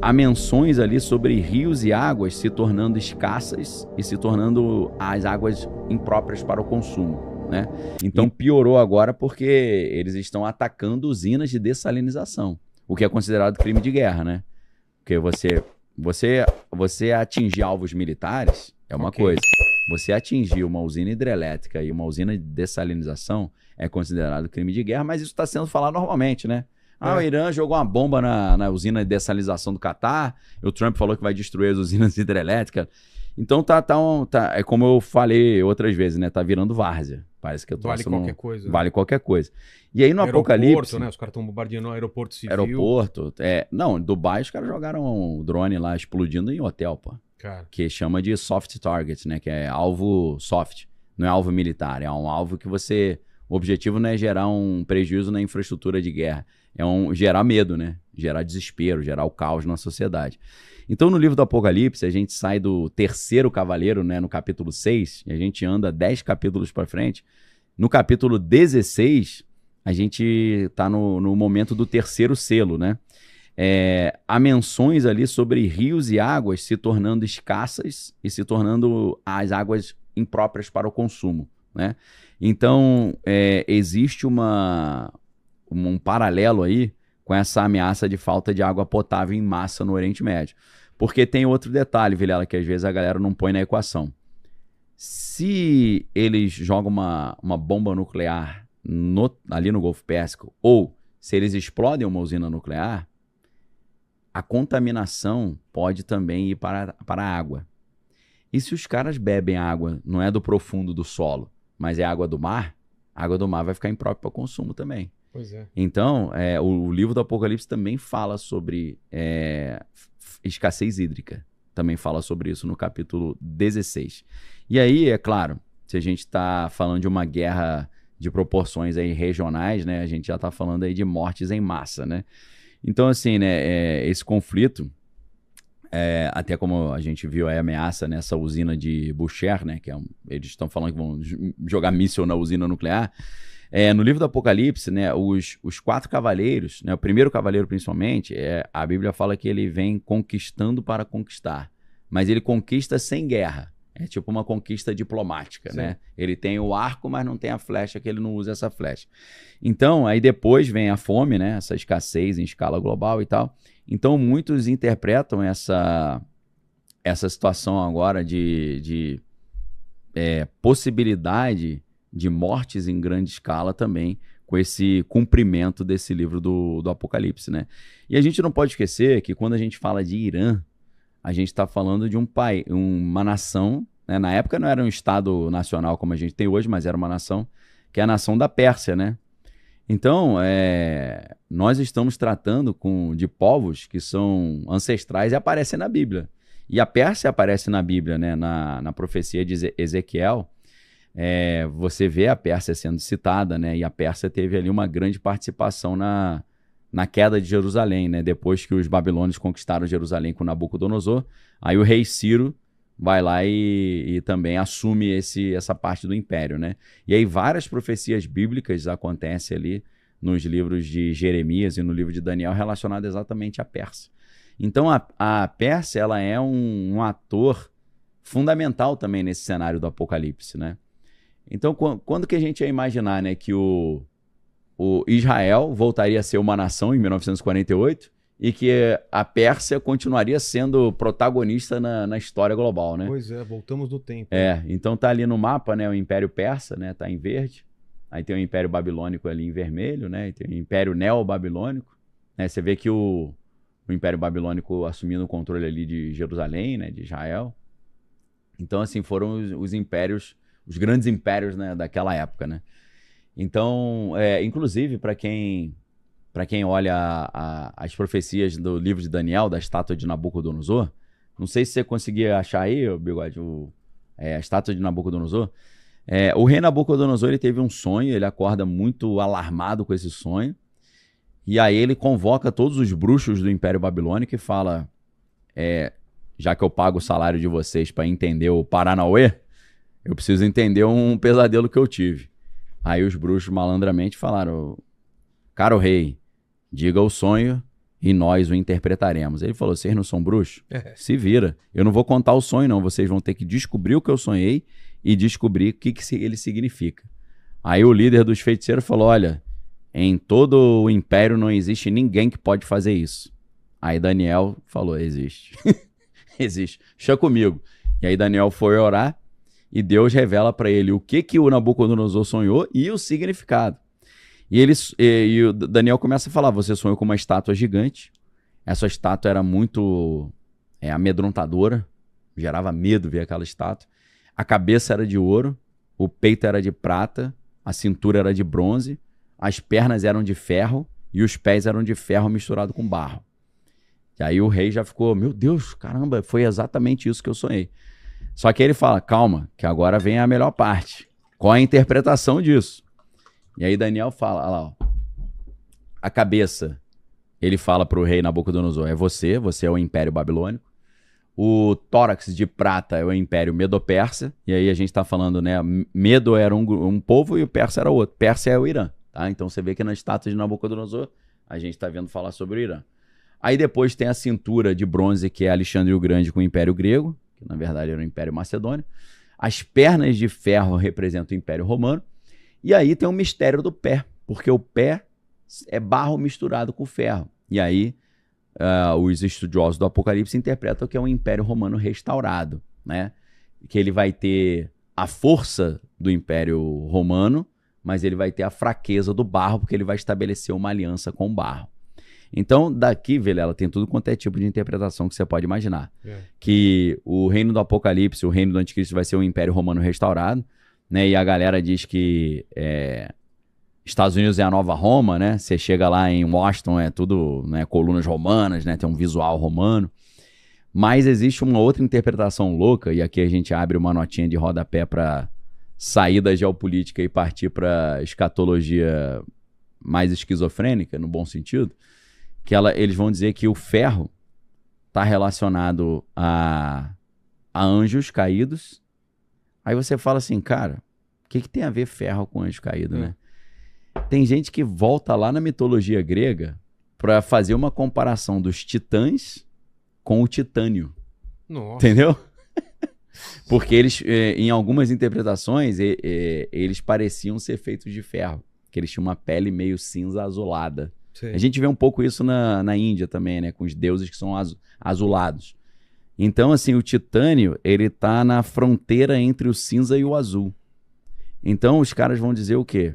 Há menções ali sobre rios e águas se tornando escassas e se tornando as águas impróprias para o consumo, né? Então piorou agora porque eles estão atacando usinas de dessalinização, o que é considerado crime de guerra, né? Porque você atingir alvos militares é uma coisa. Você atingir uma usina hidrelétrica e uma usina de dessalinização é considerado crime de guerra, mas isso está sendo falado normalmente, né? O Irã jogou uma bomba na usina de dessalinização do Catar, o Trump falou que vai destruir as usinas hidrelétricas. Então é como eu falei outras vezes, né? Tá virando várzea. Parece que eu tô Vale qualquer coisa. Vale qualquer coisa. E aí no Apocalipse... né? Os caras estão bombardeando o aeroporto civil. Não, em Dubai os caras jogaram um drone lá explodindo em hotel, pô. Cara. Que chama de soft target, né? Que é alvo soft. Não é alvo militar, é um alvo que você... O objetivo não é gerar um prejuízo na infraestrutura de guerra. Gerar medo, né? Gerar desespero, gerar o caos na sociedade. Então, no livro do Apocalipse, a gente sai do terceiro cavaleiro, né, no capítulo 6, e a gente anda 10 capítulos para frente. No capítulo 16, a gente está no momento do terceiro selo, né? Há menções ali sobre rios e águas se tornando escassas e se tornando as águas impróprias para o consumo, né? Então, existe um paralelo aí com essa ameaça de falta de água potável em massa no Oriente Médio. Porque tem outro detalhe, Vilela, que às vezes a galera não põe na equação. Se eles jogam uma bomba nuclear ali no Golfo Pérsico, ou se eles explodem uma usina nuclear, a contaminação pode também ir para a água. E se os caras bebem água, não é do profundo do solo, mas é água do mar, a água do mar vai ficar imprópria para consumo também. Pois é. Então, o livro do Apocalipse também fala sobre escassez hídrica. Também fala sobre isso no capítulo 16. E aí, é claro, se a gente está falando de uma guerra de proporções aí regionais, né, a gente já está falando aí de mortes em massa, né? Então, assim, né, esse conflito, até como a gente viu a ameaça nessa usina de Bushehr, né, eles estão falando que vão jogar míssil na usina nuclear. No livro do Apocalipse, né, os 4 cavaleiros, né, o primeiro cavaleiro principalmente, a Bíblia fala que ele vem conquistando para conquistar, mas ele conquista sem guerra. É tipo uma conquista diplomática, Sim. né? Ele tem o arco, mas não tem a flecha, que ele não usa essa flecha. Então, aí depois vem a fome, né? Essa escassez em escala global e tal. Então, muitos interpretam essa situação agora de possibilidade de mortes em grande escala também, com esse cumprimento desse livro do Apocalipse, né? E a gente não pode esquecer que quando a gente fala de Irã, a gente está falando de uma nação, né? Na época não era um estado nacional como a gente tem hoje, mas era uma nação, que é a nação da Pérsia, né? Então, nós estamos tratando de povos que são ancestrais e aparecem na Bíblia. E a Pérsia aparece na Bíblia, né? Na profecia de Ezequiel, você vê a Pérsia sendo citada, né? E a Pérsia teve ali uma grande participação na queda de Jerusalém, né? Depois que os babilônios conquistaram Jerusalém com Nabucodonosor, aí o rei Ciro vai lá e também assume essa parte do império, né? E aí várias profecias bíblicas acontecem ali nos livros de Jeremias e no livro de Daniel relacionadas exatamente à Pérsia. Então a Pérsia, ela é um ator fundamental também nesse cenário do Apocalipse, né? Então quando que a gente ia imaginar, né, que o Israel voltaria a ser uma nação em 1948 e que a Pérsia continuaria sendo protagonista na história global, né? Pois é, voltamos no tempo. Então tá ali no mapa, né, o Império Persa, né, tá em verde. Aí tem o Império Babilônico ali em vermelho, né, e tem o Império Neo-Babilônico. Né, você vê que o Império Babilônico assumindo o controle ali de Jerusalém, né, de Israel. Então, assim, foram os impérios, os grandes impérios, né, daquela época, né? Então, inclusive, para quem olha as profecias do livro de Daniel, da estátua de Nabucodonosor, não sei se você conseguia achar aí, Bigode, a estátua de Nabucodonosor. O rei Nabucodonosor, ele teve um sonho, ele acorda muito alarmado com esse sonho, e aí ele convoca todos os bruxos do Império Babilônico e fala, já que eu pago o salário de vocês para entender o Paranauê, eu preciso entender um pesadelo que eu tive. Aí os bruxos malandramente falaram, caro rei, diga o sonho e nós o interpretaremos. Ele falou, vocês não são bruxos? É. Se vira. Eu não vou contar o sonho, não. Vocês vão ter que descobrir o que eu sonhei e descobrir o que ele significa. Aí o líder dos feiticeiros falou, olha, em todo o império não existe ninguém que pode fazer isso. Aí Daniel falou, existe. Existe. Deixa comigo. E aí Daniel foi orar e Deus revela para ele o que o Nabucodonosor sonhou e o significado. E o Daniel começa a falar, você sonhou com uma estátua gigante. Essa estátua era muito amedrontadora, gerava medo ver aquela estátua. A cabeça era de ouro, o peito era de prata, a cintura era de bronze, as pernas eram de ferro e os pés eram de ferro misturado com barro. E aí o rei já ficou, meu Deus, caramba, foi exatamente isso que eu sonhei. Só que ele fala, calma, que agora vem a melhor parte. Qual é a interpretação disso? E aí Daniel fala, olha lá, ó, a cabeça, ele fala para o rei Nabucodonosor, é você é o Império Babilônico. O tórax de prata é o Império Medo-Persa. E aí a gente está falando, né, Medo era um povo e o Persa era outro. Persa é o Irã, tá? Então você vê que na estátua de Nabucodonosor a gente está vendo falar sobre o Irã. Aí depois tem a cintura de bronze, que é Alexandre o Grande com o Império Grego, que na verdade era o Império Macedônio. As pernas de ferro representam o Império Romano. E aí tem o mistério do pé, porque o pé é barro misturado com ferro. E aí os estudiosos do Apocalipse interpretam que é um Império Romano restaurado, né? Que ele vai ter a força do Império Romano, mas ele vai ter a fraqueza do barro, porque ele vai estabelecer uma aliança com o barro. Então, daqui, Vilela, tem tudo quanto é tipo de interpretação que você pode imaginar. Que o reino do Apocalipse, o reino do Anticristo vai ser um Império Romano restaurado, né? E a galera diz que Estados Unidos é a nova Roma, né? Você chega lá em Washington, é tudo, né, colunas romanas, né? Tem um visual romano. Mas existe uma outra interpretação louca, e aqui a gente abre uma notinha de rodapé para sair da geopolítica e partir para escatologia mais esquizofrênica, no bom sentido, que eles vão dizer que o ferro está relacionado a anjos caídos. Aí você fala assim, cara, o que tem a ver ferro com anjo caído, né? Tem gente que volta lá na mitologia grega para fazer uma comparação dos titãs com o titânio. Nossa. Entendeu? Porque eles, em algumas interpretações, eles pareciam ser feitos de ferro, que eles tinham uma pele meio cinza azulada. Sim. A gente vê um pouco isso na Índia também, né? Com os deuses que são azulados. Então, assim, o titânio, ele tá na fronteira entre o cinza e o azul. Então, os caras vão dizer o quê?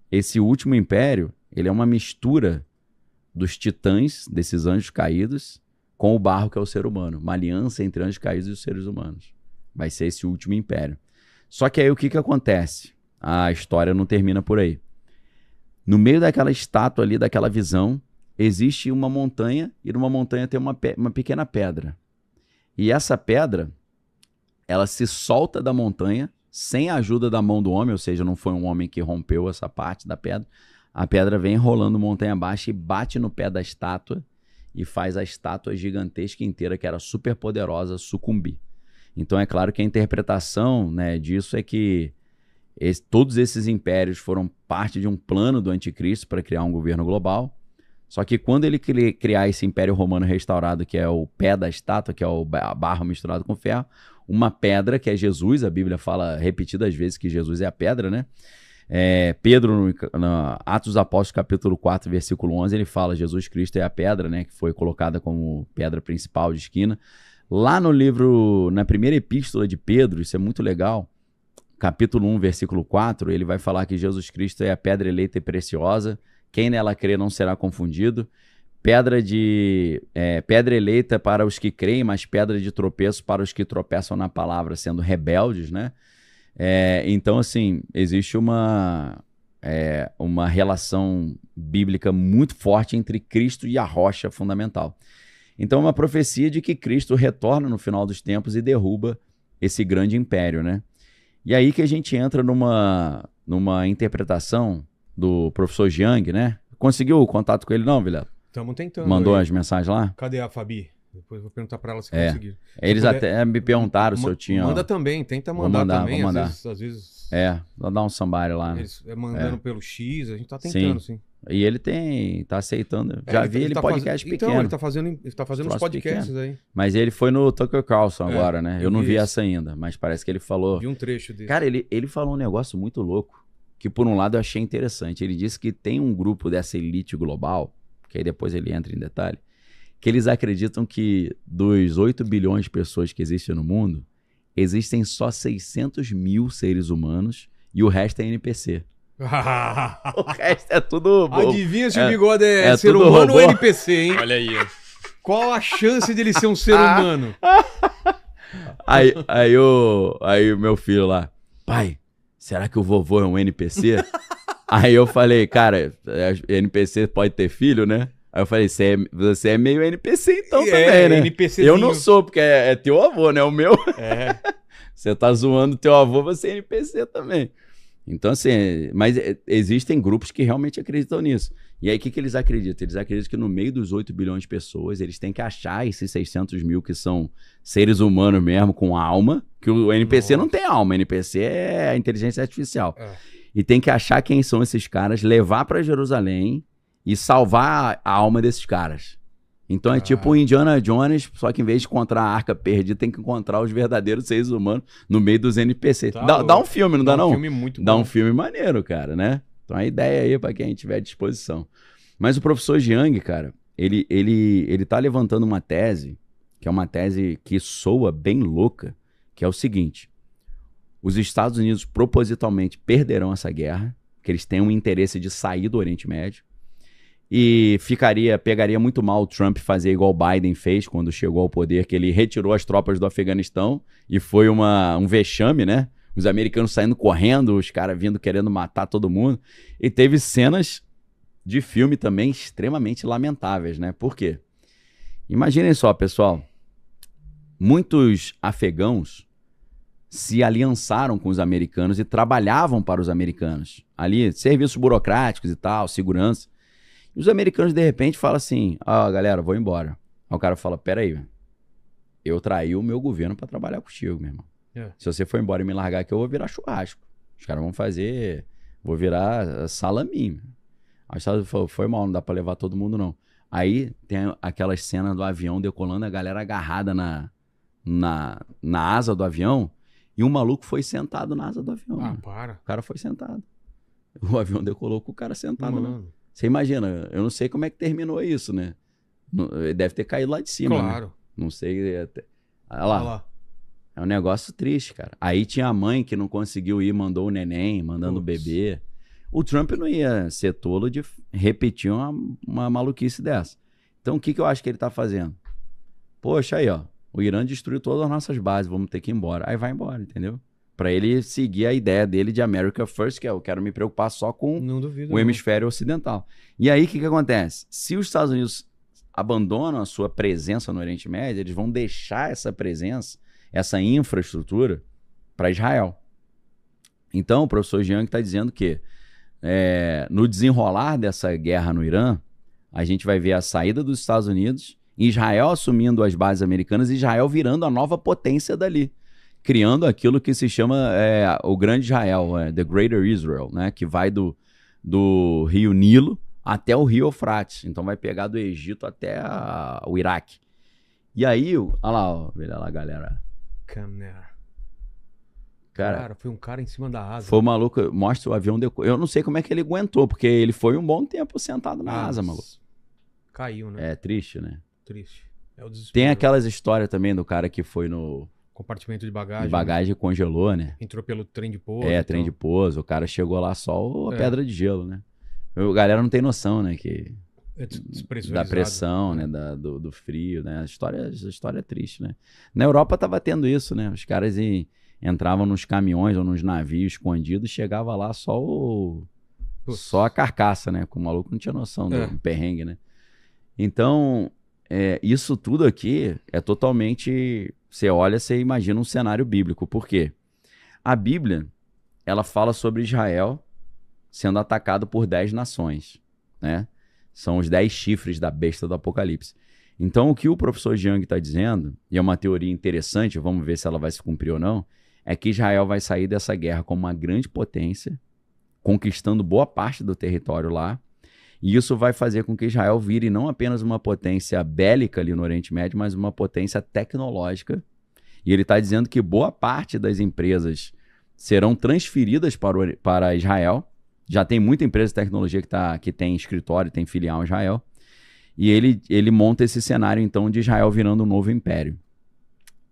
Esse último império, ele é uma mistura dos titãs, desses anjos caídos, com o barro que é o ser humano. Uma aliança entre anjos caídos e os seres humanos. Vai ser esse último império. Só que aí o que acontece? A história não termina por aí. No meio daquela estátua ali, daquela visão, existe uma montanha, e numa montanha tem uma pequena pedra. E essa pedra, ela se solta da montanha, sem a ajuda da mão do homem, ou seja, não foi um homem que rompeu essa parte da pedra. A pedra vem rolando montanha abaixo e bate no pé da estátua e faz a estátua gigantesca inteira, que era super poderosa, sucumbir. Então é claro que a interpretação, né, disso é que todos esses impérios foram parte de um plano do anticristo para criar um governo global. Só que quando ele criar esse Império Romano restaurado, que é o pé da estátua, que é o barro misturado com ferro, uma pedra, que é Jesus, a Bíblia fala repetidas vezes que Jesus é a pedra, né? Pedro, no Atos dos Apóstolos, capítulo 4, versículo 11, ele fala, Jesus Cristo é a pedra, né? Que foi colocada como pedra principal de esquina. Lá no livro, na primeira epístola de Pedro, isso é muito legal, capítulo 1, versículo 4, ele vai falar que Jesus Cristo é a pedra eleita e preciosa, quem nela crê não será confundido, pedra eleita para os que creem, mas pedra de tropeço para os que tropeçam na palavra, sendo rebeldes, né? Então, assim, existe uma relação bíblica muito forte entre Cristo e a rocha fundamental. Então, é uma profecia de que Cristo retorna no final dos tempos e derruba esse grande império, né? E aí que a gente entra numa interpretação do professor Jiang, né? Conseguiu o contato com ele não, Vilela? Estamos tentando. Mandou as mensagens lá? Cadê a Fabi? Depois eu vou perguntar para ela se conseguir. Eles até me perguntaram se eu tinha... Manda também, tenta mandar também. Vou mandar. Às vezes... Dá um somebody lá, né? Eles mandando pelo X, a gente tá tentando, sim. E ele tá aceitando. Já vi ele podcast pequeno. Então, ele tá fazendo uns podcasts pequeno. Aí. Mas ele foi no Tucker Carlson agora, né? Eu não vi essa ainda, mas parece que ele falou... Vi um trecho desse. Cara, ele falou um negócio muito louco, que por um lado eu achei interessante. Ele disse que tem um grupo dessa elite global, que aí depois ele entra em detalhe, que eles acreditam que dos 8 bilhões de pessoas que existem no mundo, existem só 600 mil seres humanos e o resto é NPC. O resto é tudo... Adivinha se o Bigode é ser humano ou NPC, hein? Olha aí. Qual a chance dele ser um ser humano? Aí o meu filho lá, pai, será que o vovô é um NPC? Aí eu falei, cara, NPC pode ter filho, né? Aí eu falei, você é meio NPC então também, né? NPCzinho. Eu não sou, porque é teu avô, né? O meu. Você tá zoando teu avô, você é NPC também. Então, assim, mas existem grupos que realmente acreditam nisso. E aí, o que eles acreditam? Eles acreditam que no meio dos 8 bilhões de pessoas, eles têm que achar esses 600 mil que são seres humanos mesmo, com alma, que o NPC não tem alma, NPC é a inteligência artificial. E tem que achar quem são esses caras, levar para Jerusalém e salvar a alma desses caras. Então é tipo o Indiana Jones, só que em vez de encontrar a arca perdida, tem que encontrar os verdadeiros seres humanos no meio dos NPCs. Dá um filme, não dá não? Dá um filme muito bom. Dá um filme maneiro, cara, né? Então a ideia aí pra quem tiver à disposição. Mas o professor Jiang, cara, ele tá levantando uma tese, que é uma tese que soa bem louca, que é o seguinte: os Estados Unidos propositalmente perderão essa guerra, que eles têm um interesse de sair do Oriente Médio, e pegaria muito mal o Trump fazer igual o Biden fez quando chegou ao poder, que ele retirou as tropas do Afeganistão e foi um vexame, né? Os americanos saindo correndo, os caras vindo querendo matar todo mundo. E teve cenas de filme também extremamente lamentáveis, né? Por quê? Imaginem só, pessoal. Muitos afegãos se aliançaram com os americanos e trabalhavam para os americanos. Ali, serviços burocráticos e tal, segurança. E os americanos, de repente, falam assim, galera, vou embora. Aí o cara fala, peraí, eu traí o meu governo para trabalhar contigo, meu irmão. Se você for embora e me largar aqui, eu vou virar churrasco. Os caras vão vou virar salaminho. Aí o Estado falou, foi mal, não dá para levar todo mundo, não. Aí tem aquelas cenas do avião decolando, a galera agarrada na asa do avião, e um maluco foi sentado na asa do avião. Para. O cara foi sentado. O avião decolou com o cara sentado, né? Você imagina, eu não sei como é que terminou isso, né? Ele deve ter caído lá de cima, claro. Né? Não sei. Olha lá. É um negócio triste, cara. Aí tinha a mãe que não conseguiu ir, mandou o neném, mandando o bebê. O Trump não ia ser tolo de repetir uma maluquice dessa. Então, o que eu acho que ele tá fazendo? Poxa, aí, ó. O Irã destruiu todas as nossas bases, vamos ter que ir embora. Aí vai embora, entendeu? Para ele seguir a ideia dele de America First, que é eu quero me preocupar só com o hemisfério ocidental. E aí, o que acontece? Se os Estados Unidos abandonam a sua presença no Oriente Médio, eles vão deixar essa presença, essa infraestrutura, para Israel. Então, o professor Jiang está dizendo que no desenrolar dessa guerra no Irã, a gente vai ver a saída dos Estados Unidos, Israel assumindo as bases americanas e Israel virando a nova potência dali, criando aquilo que se chama o Grande Israel, The Greater Israel, né? Que vai do rio Nilo até o rio Eufrates. Então vai pegar do Egito até o Iraque. E aí, olha lá, olha lá, galera. Cara, foi um cara em cima da asa. Foi maluco, mostra o avião. Eu não sei como é que ele aguentou, porque ele foi um bom tempo sentado na asa, maluco. Caiu, né? É triste, né? Triste. É o desespero. Tem aquelas histórias também do cara que foi no compartimento de bagagem. De bagagem, né? Congelou, né? Entrou pelo trem de pouso. Trem de pouso. O cara chegou lá só a pedra de gelo, né? A galera não tem noção, né? Que da pressão, né? Do frio, né? A história é triste, né? Na Europa tava tendo isso, né? Os caras entravam nos caminhões ou nos navios escondidos, chegava lá só a carcaça, né? Com o maluco não tinha noção do perrengue, né? Então, isso tudo aqui é totalmente... Você olha, você imagina um cenário bíblico. Por quê? A Bíblia, ela fala sobre Israel sendo atacado por 10 nações, né? São os 10 chifres da besta do Apocalipse. Então, o que o professor Jiang está dizendo, e é uma teoria interessante, vamos ver se ela vai se cumprir ou não, é que Israel vai sair dessa guerra como uma grande potência, conquistando boa parte do território lá, E isso vai fazer com que Israel vire não apenas uma potência bélica ali no Oriente Médio, mas uma potência tecnológica. E ele está dizendo que boa parte das empresas serão transferidas para Israel. Já tem muita empresa de tecnologia que tem escritório, tem filial em Israel. E ele monta esse cenário, então, de Israel virando um novo império.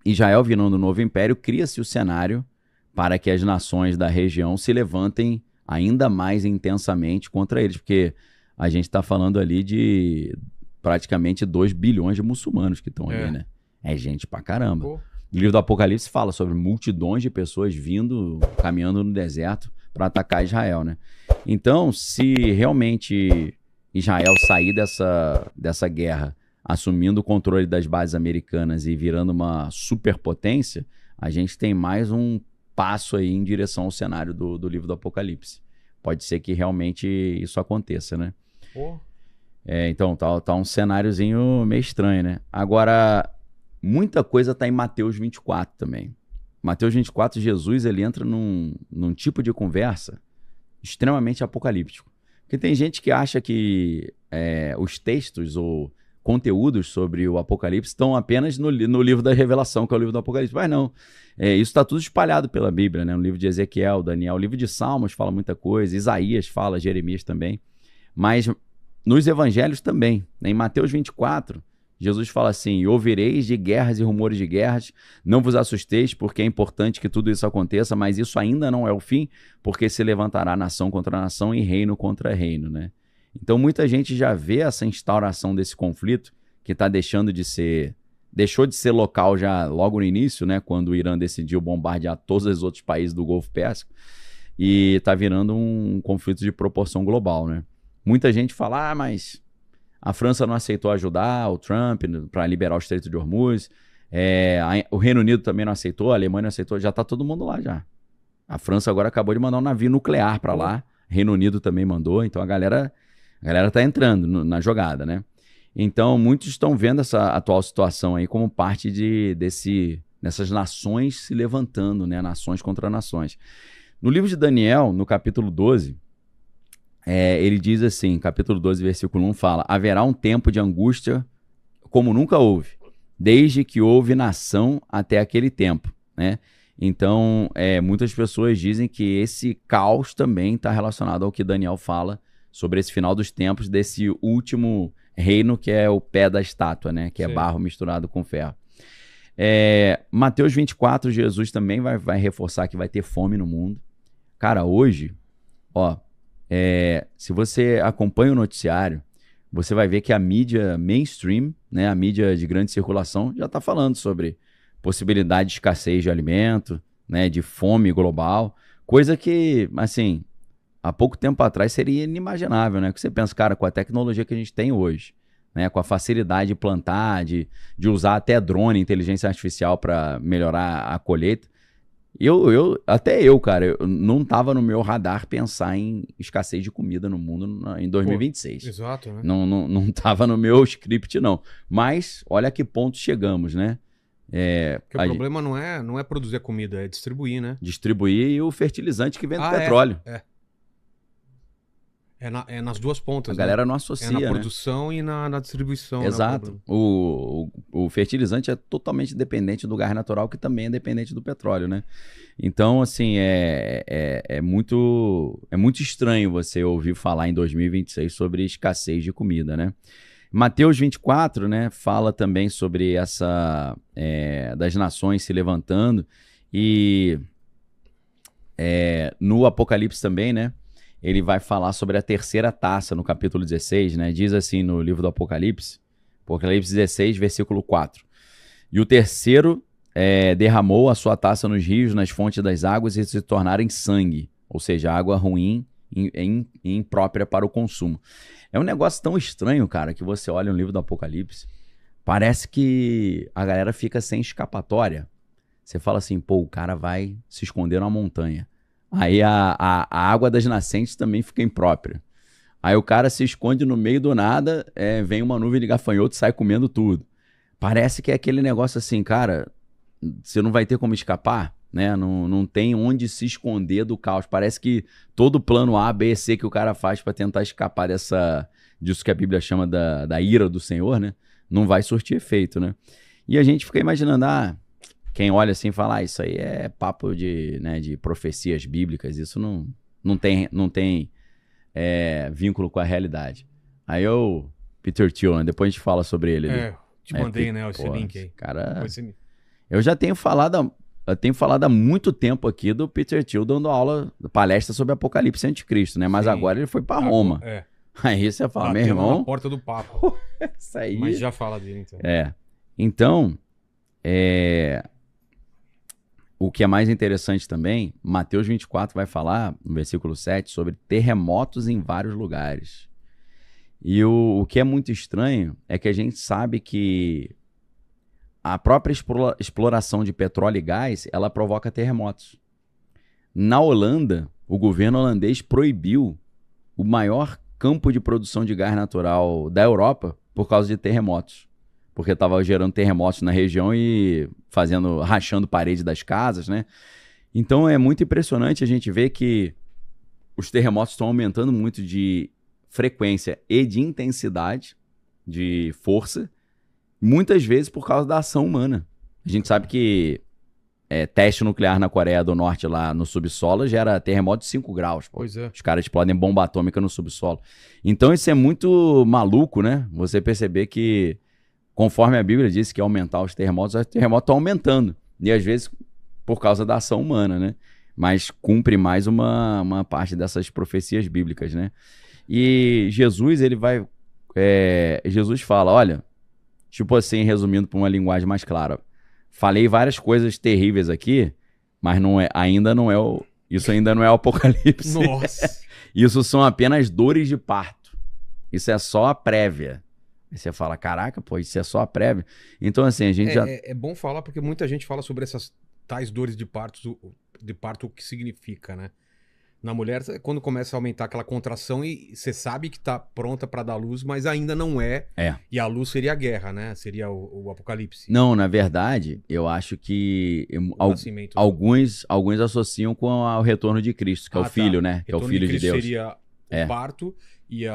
Israel virando um novo império, cria-se o cenário para que as nações da região se levantem ainda mais intensamente contra eles, porque a gente está falando ali de praticamente 2 bilhões de muçulmanos que estão ali, né? É gente pra caramba. Pô. O livro do Apocalipse fala sobre multidões de pessoas vindo, caminhando no deserto para atacar Israel, né? Então, se realmente Israel sair dessa guerra assumindo o controle das bases americanas e virando uma superpotência, a gente tem mais um passo aí em direção ao cenário do livro do Apocalipse. Pode ser que realmente isso aconteça, né? Pô. Então, tá um cenáriozinho meio estranho, né? Agora, muita coisa tá em Mateus 24 também. Mateus 24, Jesus, ele entra num tipo de conversa extremamente apocalíptico. Porque tem gente que acha que os textos ou conteúdos sobre o Apocalipse estão apenas no livro da Revelação, que é o livro do Apocalipse. Mas não. Isso está tudo espalhado pela Bíblia, né? No livro de Ezequiel, Daniel, o livro de Salmos fala muita coisa, Isaías fala, Jeremias também. Mas nos evangelhos também. Né? Em Mateus 24, Jesus fala assim: e ouvireis de guerras e rumores de guerras, não vos assusteis, porque é importante que tudo isso aconteça, mas isso ainda não é o fim, porque se levantará nação contra nação e reino contra reino, né? Então muita gente já vê essa instauração desse conflito, que deixou de ser local já logo no início, né, quando o Irã decidiu bombardear todos os outros países do Golfo Pérsico, e está virando um conflito de proporção global, né? Muita gente fala, mas a França não aceitou ajudar o Trump para liberar o Estreito de Hormuz, o Reino Unido também não aceitou, a Alemanha não aceitou, já está todo mundo lá já. A França agora acabou de mandar um navio nuclear para lá, Reino Unido também mandou, então a galera tá entrando na jogada, né? Então, muitos estão vendo essa atual situação aí como parte dessas nações se levantando, né? Nações contra nações. No livro de Daniel, no capítulo 12, ele diz assim, capítulo 12, versículo 1, fala: haverá um tempo de angústia como nunca houve, desde que houve nação até aquele tempo, né? Então, muitas pessoas dizem que esse caos também está relacionado ao que Daniel fala sobre esse final dos tempos, desse último reino que é o pé da estátua, né? Que é barro misturado com ferro. Mateus 24, Jesus também vai reforçar que vai ter fome no mundo. Cara, hoje, se você acompanha o noticiário, você vai ver que a mídia mainstream, né, a mídia de grande circulação, já está falando sobre possibilidade de escassez de alimento, né, de fome global, coisa que, assim, há pouco tempo atrás seria inimaginável, né? Que você pensa, cara, com a tecnologia que a gente tem hoje, né? Com a facilidade de plantar, de usar até drone, inteligência artificial para melhorar a colheita. Até eu, cara, eu não tava no meu radar pensar em escassez de comida no mundo em 2026. Pô, exato, né? Não tava no meu script, não. Mas olha a que ponto chegamos, né? Porque o problema não é produzir a comida, é distribuir, né? Distribuir e o fertilizante que vem do petróleo. É nas duas pontas. A galera não associa, né? Na produção e na distribuição. Exato. Né? O fertilizante é totalmente dependente do gás natural, que também é dependente do petróleo, né? Então, assim, é muito estranho você ouvir falar em 2026 sobre escassez de comida, né? Mateus 24, né, fala também sobre essa das nações se levantando, e no Apocalipse também, né? Ele vai falar sobre a terceira taça no capítulo 16, né? Diz assim no livro do Apocalipse, Apocalipse 16, versículo 4. E o terceiro derramou a sua taça nos rios, nas fontes das águas, e se tornaram sangue, ou seja, água ruim e imprópria para o consumo. É um negócio tão estranho, cara, que você olha no livro do Apocalipse, parece que a galera fica sem escapatória. Você fala assim, pô, o cara vai se esconder numa montanha. Aí a água das nascentes também fica imprópria. Aí o cara se esconde no meio do nada, vem uma nuvem de gafanhoto e sai comendo tudo. Parece que é aquele negócio assim, cara, você não vai ter como escapar, né? Não tem onde se esconder do caos. Parece que todo plano A, B, C que o cara faz para tentar escapar disso que a Bíblia chama da ira do Senhor, né? Não vai surtir efeito, né? E a gente fica imaginando, quem olha assim fala, isso aí é papo de profecias bíblicas, isso não tem vínculo com a realidade. Aí Peter Thiel, né? Depois a gente fala sobre ele ali. Te mandei, né, esse link aí. Cara, eu já tenho falado há muito tempo aqui do Peter Thiel dando aula, palestra sobre Apocalipse e Anticristo, né? Mas agora ele foi pra Roma. Aí você fala, meu irmão... na porta do Papa. Isso aí... Mas já fala dele, então. Então, o que é mais interessante também, Mateus 24 vai falar, no versículo 7, sobre terremotos em vários lugares. E o que é muito estranho é que a gente sabe que a própria exploração de petróleo e gás, ela provoca terremotos. Na Holanda, o governo holandês proibiu o maior campo de produção de gás natural da Europa por causa de terremotos. Porque estava gerando terremotos na região e rachando parede das casas, né? Então é muito impressionante a gente ver que os terremotos estão aumentando muito de frequência e de intensidade, de força, muitas vezes por causa da ação humana. A gente sabe que teste nuclear na Coreia do Norte, lá no subsolo, gera terremoto de 5 graus. Pô. Pois é. Os caras explodem bomba atômica no subsolo. Então isso é muito maluco, né? Você perceber que, conforme a Bíblia diz que aumentar os terremotos estão aumentando. E às vezes por causa da ação humana, né? Mas cumpre mais uma parte dessas profecias bíblicas, né? E Jesus, Jesus fala, olha, tipo assim, resumindo para uma linguagem mais clara, falei várias coisas terríveis aqui, mas isso ainda não é o Apocalipse. Nossa! Isso são apenas dores de parto. Isso é só a prévia. Aí você fala, caraca, pô, isso é só a prévia. Então, assim, a gente já... É bom falar porque muita gente fala sobre essas tais dores de parto, o que significa, né? Na mulher, quando começa a aumentar aquela contração e você sabe que tá pronta para dar luz, mas ainda não é. E a luz seria a guerra, né? Seria o apocalipse. Não, na verdade, eu acho que alguns associam com o retorno de Cristo, que é o Filho, né? Que é o Filho de Deus. Seria o parto e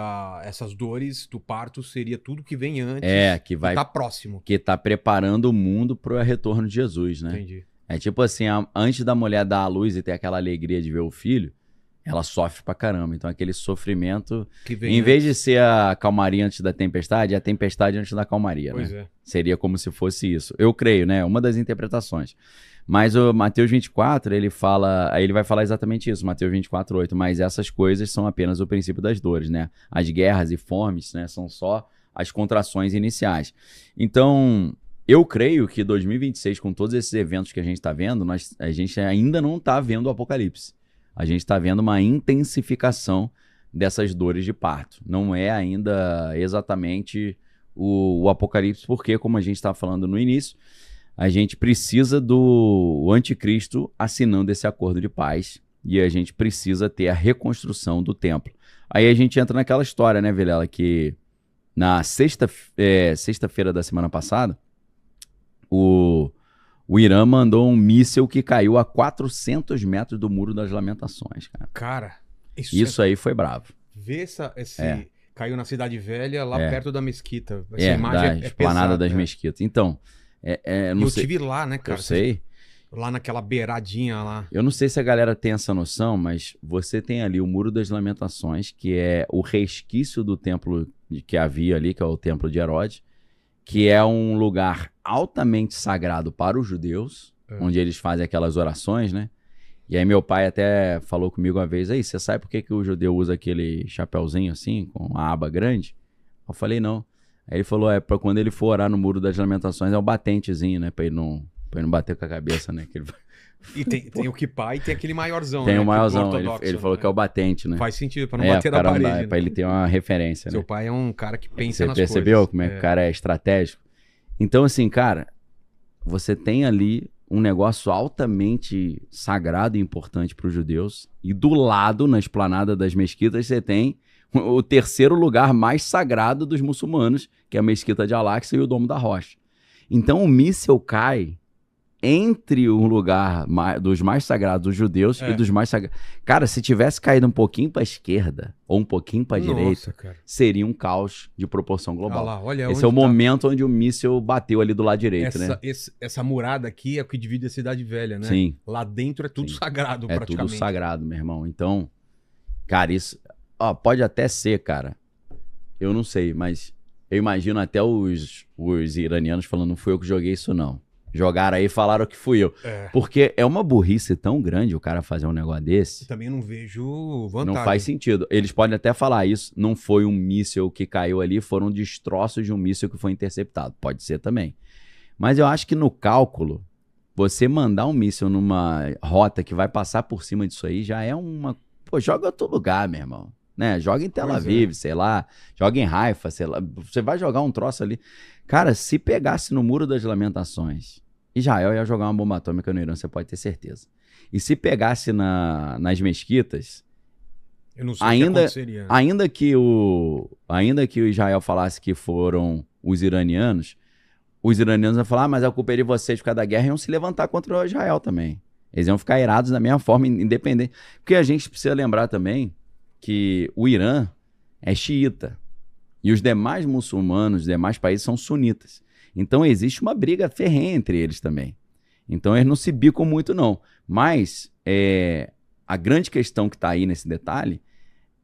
essas dores do parto seria tudo que vem antes. Que vai tá próximo. Que tá preparando o mundo para o retorno de Jesus, né? Entendi. É tipo assim, antes da mulher dar a luz e ter aquela alegria de ver o filho, ela sofre pra caramba. Então aquele sofrimento, em vez de ser a calmaria antes da tempestade, é a tempestade antes da calmaria, pois né? Seria como se fosse isso. Eu creio, né? Uma das interpretações. Mas o Mateus 24, ele vai falar exatamente isso, Mateus 24, 8. Mas essas coisas são apenas o princípio das dores, né? As guerras e fomes, né? São só as contrações iniciais. Então, eu creio que 2026, com todos esses eventos que a gente está vendo, a gente ainda não está vendo o apocalipse. A gente está vendo uma intensificação dessas dores de parto. Não é ainda exatamente o apocalipse, porque, como a gente estava falando no início, a gente precisa do anticristo assinando esse acordo de paz e a gente precisa ter a reconstrução do templo. Aí a gente entra naquela história, né, Vilela, que na sexta-feira da semana passada, o Irã mandou um míssil que caiu a 400 metros do Muro das Lamentações, cara. Cara, isso aí foi bravo. Vê caiu na Cidade Velha, lá perto da mesquita. Essa imagem da esplanada das mesquitas. Então, não sei. Eu estive lá, né, cara? Eu sei. Lá naquela beiradinha lá. Eu não sei se a galera tem essa noção, mas você tem ali o Muro das Lamentações, que é o resquício do templo que havia ali, que é o Templo de Herodes, que é um lugar altamente sagrado para os judeus, onde eles fazem aquelas orações, né? E aí meu pai até falou comigo uma vez, aí, você sabe por que o judeu usa aquele chapéuzinho assim, com a aba grande? Eu falei, não. Aí ele falou, para quando ele for orar no Muro das Lamentações, é um batentezinho, né? Pra ele não bater com a cabeça, né? Que ele... E tem o kippah e tem aquele maiorzão, tem né? O maiorzão, ele falou que é o batente, né? Faz sentido, pra não bater na parede. Né? Pra ele ter uma referência, Seu né? pai é um cara que pensa nas coisas. Você percebeu como que o cara é estratégico? Então, assim, cara, você tem ali um negócio altamente sagrado e importante para os judeus, e do lado, na esplanada das mesquitas, você tem o terceiro lugar mais sagrado dos muçulmanos, que é a Mesquita de Al-Aqsa e o Domo da Rocha. Então, o míssil cai entre o lugar dos mais sagrados dos judeus e dos mais sagrados. Cara, se tivesse caído um pouquinho para a esquerda ou um pouquinho para a direita, cara, seria um caos de proporção global. Lá, olha, esse é o momento onde o míssil bateu ali do lado direito, né? Essa murada aqui é o que divide a Cidade Velha, né? Sim. Lá dentro é tudo sagrado, praticamente. É tudo sagrado, meu irmão. Então, cara, isso... Ó, pode até ser, cara. Eu não sei, mas eu imagino até os iranianos falando, não fui eu que joguei isso, não. Jogaram aí e falaram que fui eu. Porque é uma burrice tão grande o cara fazer um negócio desse. Eu também não vejo vantagem. Não faz sentido. Eles podem até falar isso. Não foi um míssil que caiu ali, foram destroços de um míssil que foi interceptado. Pode ser também. Mas eu acho que no cálculo, você mandar um míssil numa rota que vai passar por cima disso aí já é uma... Pô, joga em outro lugar, meu irmão. Né? Joga em Tel Aviv, sei lá. Joga em Haifa, sei lá. Você vai jogar um troço ali... Cara, se pegasse no Muro das Lamentações, Israel ia jogar uma bomba atômica no Irã, você pode ter certeza. E se pegasse nas mesquitas, eu não sei o que aconteceria. Ainda que o Israel falasse que foram os iranianos iam falar, mas a culpa é de vocês por causa da guerra, e iam se levantar contra o Israel também. Eles iam ficar irados da mesma forma, independente. Porque a gente precisa lembrar também que o Irã é xiita. E os demais muçulmanos, os demais países são sunitas. Então existe uma briga ferrenha entre eles também. Então eles não se bicam muito, não. Mas a grande questão que está aí nesse detalhe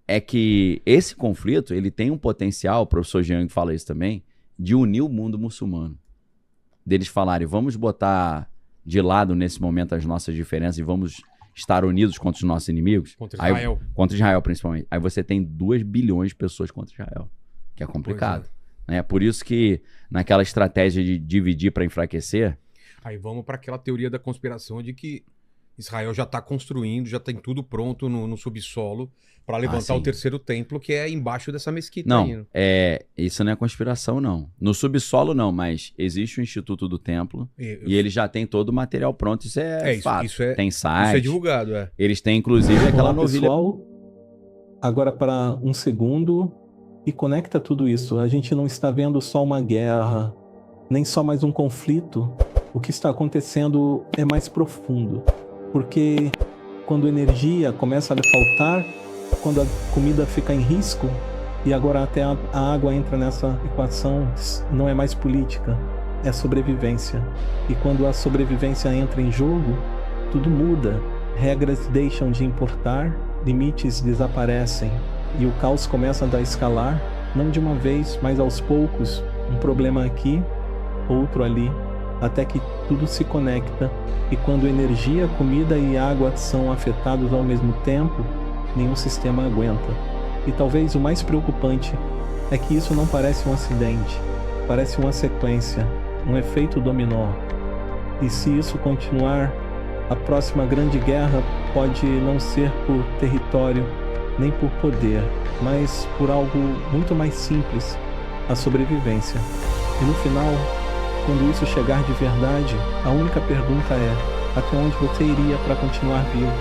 é que esse conflito ele tem um potencial, o professor Jean fala isso também, de unir o mundo muçulmano. Deles falarem, vamos botar de lado nesse momento as nossas diferenças e vamos estar unidos contra os nossos inimigos. Contra Israel. Contra Israel, principalmente. Aí você tem 2 bilhões de pessoas contra Israel. Que é complicado. É por isso que naquela estratégia de dividir para enfraquecer... Aí vamos para aquela teoria da conspiração de que Israel já está construindo, já tem tudo pronto no subsolo para levantar o terceiro templo, que é embaixo dessa mesquita. Não, aí, né? Isso não é conspiração, não. No subsolo, não, mas existe o Instituto do Templo e eles já têm todo o material pronto. Isso é fato. Tem site. Isso é divulgado, Eles têm, inclusive, aquela novilha... Pessoal, agora para um segundo... E conecta tudo isso. A gente não está vendo só uma guerra, nem só mais um conflito. O que está acontecendo é mais profundo. Porque quando a energia começa a faltar, quando a comida fica em risco, e agora até a água entra nessa equação, não é mais política, é sobrevivência. E quando a sobrevivência entra em jogo, tudo muda. Regras deixam de importar, limites desaparecem. E o caos começa a escalar, não de uma vez, mas aos poucos, um problema aqui, outro ali, até que tudo se conecta, e quando energia, comida e água são afetados ao mesmo tempo, nenhum sistema aguenta. E talvez o mais preocupante é que isso não parece um acidente, parece uma sequência, um efeito dominó. E se isso continuar, a próxima grande guerra pode não ser por território, nem por poder, mas por algo muito mais simples, a sobrevivência. E no final, quando isso chegar de verdade, a única pergunta é: até onde você iria para continuar vivo?